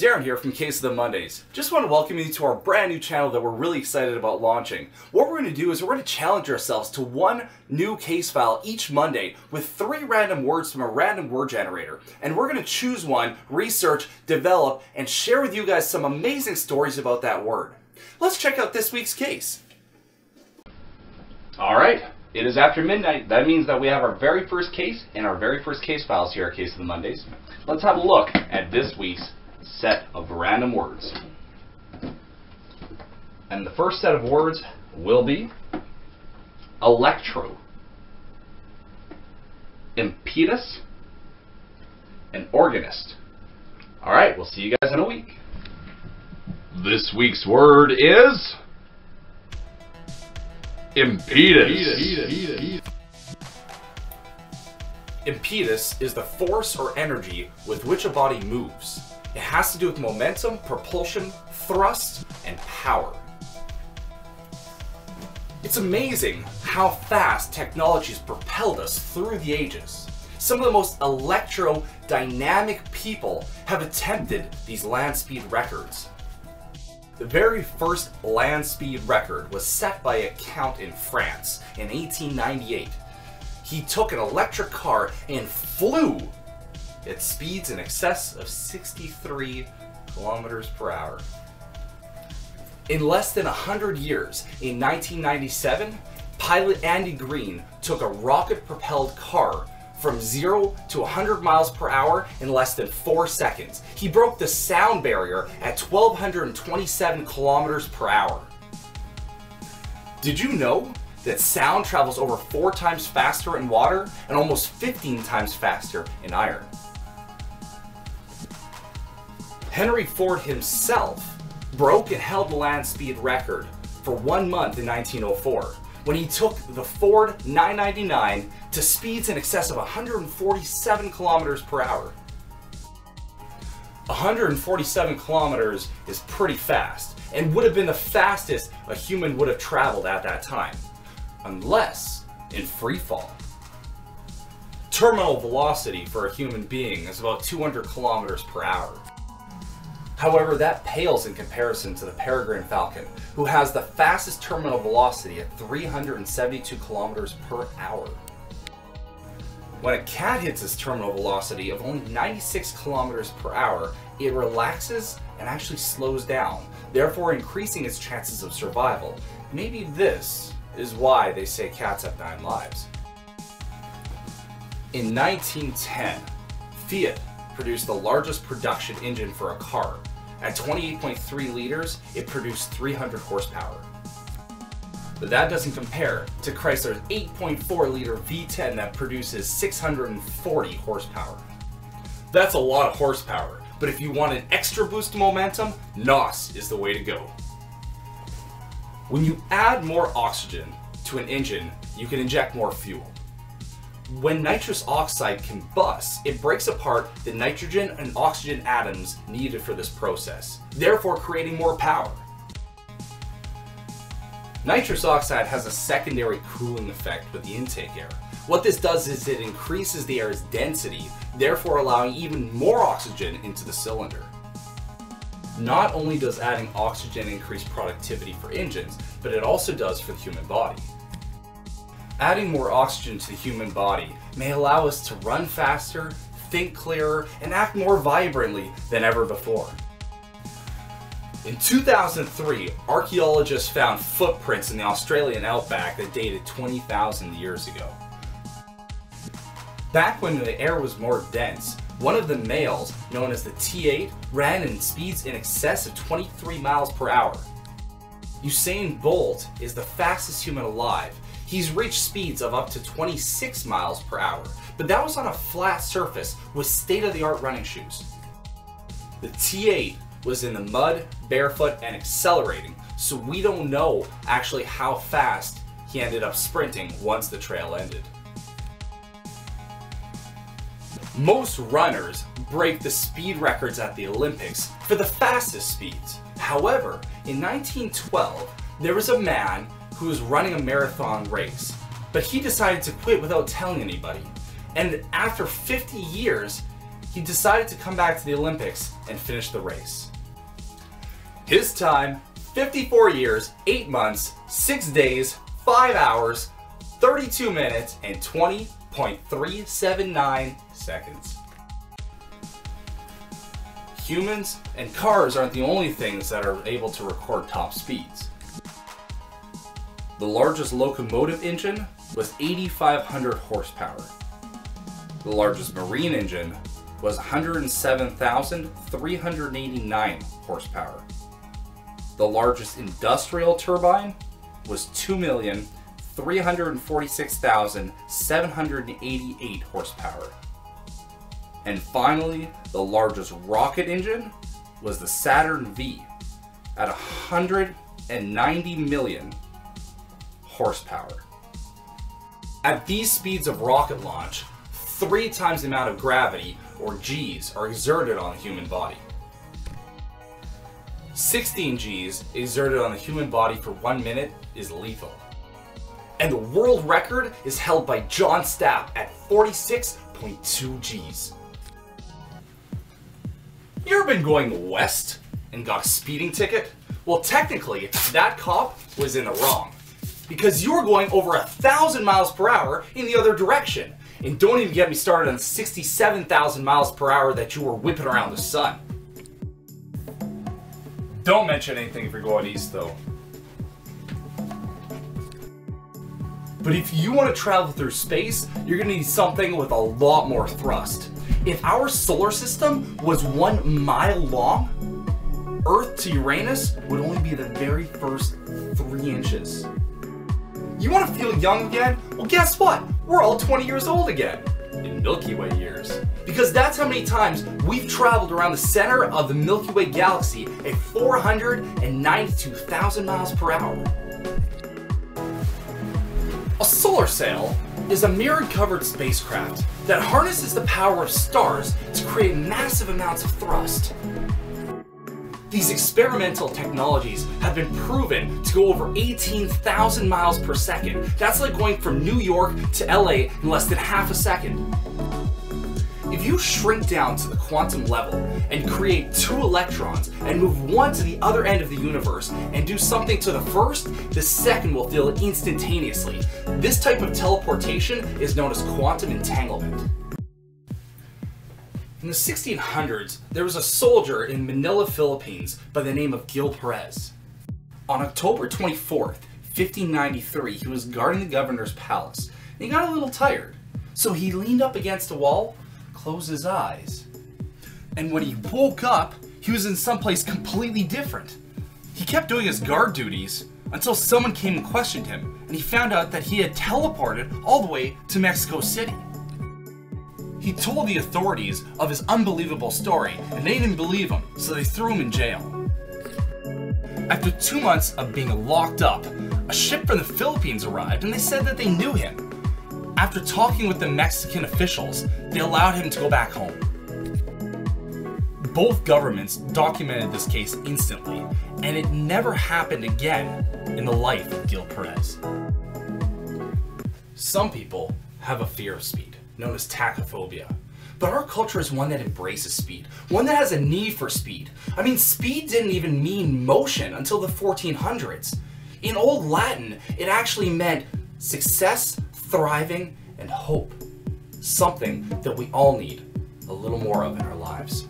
Darren here from Case of the Mondays. Just want to welcome you to our brand new channel that we're really excited about launching. What we're going to do is we're going to challenge ourselves to one new case file each Monday with 3 random words from a random word generator. And we're going to choose one, research, develop, and share with you guys some amazing stories about that word. Let's check out this week's case. Alright, it is after midnight. That means that we have our very first case and our very first case files here at Case of the Mondays. Let's have a look at this week's set of random words. And the first set of words will be electro, impetus, and organist. Alright, we'll see you guys in a week. This week's word is impetus. Impetus is the force or energy with which a body moves. It has to do with momentum, propulsion, thrust, and power. It's amazing how fast technology has propelled us through the ages. Some of the most electrodynamic people have attempted these land speed records. The very first land speed record was set by a count in France in 1898. He took an electric car and flew at speeds in excess of 63 kilometers per hour. In less than 100 years, in 1997, pilot Andy Green took a rocket-propelled car from 0 to 100 miles per hour in less than 4 seconds. He broke the sound barrier at 1,227 kilometers per hour. Did you know that sound travels over 4 times faster in water and almost 15 times faster in iron? Henry Ford himself broke and held the land speed record for 1 month in 1904 when he took the Ford 999 to speeds in excess of 147 kilometers per hour. 147 kilometers is pretty fast and would have been the fastest a human would have traveled at that time, unless in free fall. Terminal velocity for a human being is about 200 kilometers per hour. However, that pales in comparison to the peregrine falcon, who has the fastest terminal velocity at 372 kilometers per hour. When a cat hits its terminal velocity of only 96 kilometers per hour, it relaxes and actually slows down, therefore increasing its chances of survival. Maybe this is why they say cats have 9 lives. In 1910, Fiat produced the largest production engine for a car. At 28.3 liters, it produced 300 horsepower. But that doesn't compare to Chrysler's 8.4 liter V10 that produces 640 horsepower. That's a lot of horsepower, but if you want an extra boost of momentum, NOS is the way to go. When you add more oxygen to an engine, you can inject more fuel. When nitrous oxide combusts, it breaks apart the nitrogen and oxygen atoms needed for this process, therefore creating more power. Nitrous oxide has a secondary cooling effect with the intake air. What this does is it increases the air's density, therefore allowing even more oxygen into the cylinder. Not only does adding oxygen increase productivity for engines, but it also does for the human body. Adding more oxygen to the human body may allow us to run faster, think clearer, and act more vibrantly than ever before. In 2003, archaeologists found footprints in the Australian outback that dated 20,000 years ago. Back when the air was more dense, one of the males, known as the T8, ran in speeds in excess of 23 miles per hour. Usain Bolt is the fastest human alive. He's reached speeds of up to 26 miles per hour, but that was on a flat surface with state-of-the-art running shoes. The T8 was in the mud, barefoot, and accelerating, so we don't know actually how fast he ended up sprinting once the trail ended. Most runners break the speed records at the Olympics for the fastest speeds. However, in 1912, there was a man who was running a marathon race, but he decided to quit without telling anybody. And after 50 years, he decided to come back to the Olympics and finish the race. His time, 54 years, 8 months, 6 days, 5 hours, 32 minutes, and 20.379 seconds. Humans and cars aren't the only things that are able to record top speeds. The largest locomotive engine was 8,500 horsepower. The largest marine engine was 107,389 horsepower. The largest industrial turbine was 2,346,788 horsepower. And finally, the largest rocket engine was the Saturn V at 190 million horsepower. At these speeds of rocket launch, 3 times the amount of gravity, or G's, are exerted on the human body. 16 G's exerted on the human body for 1 minute is lethal. And the world record is held by John Stapp at 46.2 G's. You ever been going west and got a speeding ticket? Well, technically, that cop was in the wrong, because you were going over 1,000 miles per hour in the other direction. And don't even get me started on 67,000 miles per hour that you were whipping around the sun. Don't mention anything if you're going east, though. But if you want to travel through space, you're going to need something with a lot more thrust. If our solar system was 1 mile long, Earth to Uranus would only be the very first 3 inches. You want to feel young again? Well, guess what? We're all 20 years old again. In Milky Way years. Because that's how many times we've traveled around the center of the Milky Way galaxy at 492,000 miles per hour. A solar sail is a mirror-covered spacecraft that harnesses the power of stars to create massive amounts of thrust. These experimental technologies have been proven to go over 18,000 miles per second. That's like going from New York to LA in less than half a second. If you shrink down to the quantum level and create 2 electrons and move one to the other end of the universe and do something to the first, the second will feel it instantaneously. This type of teleportation is known as quantum entanglement. In the 1600s, there was a soldier in Manila, Philippines by the name of Gil Perez. On October 24th, 1593, he was guarding the governor's palace, and he got a little tired. So he leaned up against a wall, closed his eyes, and when he woke up, he was in someplace completely different. He kept doing his guard duties until someone came and questioned him, and he found out that he had teleported all the way to Mexico City. He told the authorities of his unbelievable story, and they didn't believe him, so they threw him in jail. After 2 months of being locked up, a ship from the Philippines arrived, and they said that they knew him. After talking with the Mexican officials, they allowed him to go back home. Both governments documented this case instantly, and it never happened again in the life of Gil Perez. Some people have a fear of speed, known as tachyphobia. But our culture is one that embraces speed, one that has a need for speed. I mean, speed didn't even mean motion until the 1400s. In Old Latin, it actually meant success, thriving, and hope. Something that we all need a little more of in our lives.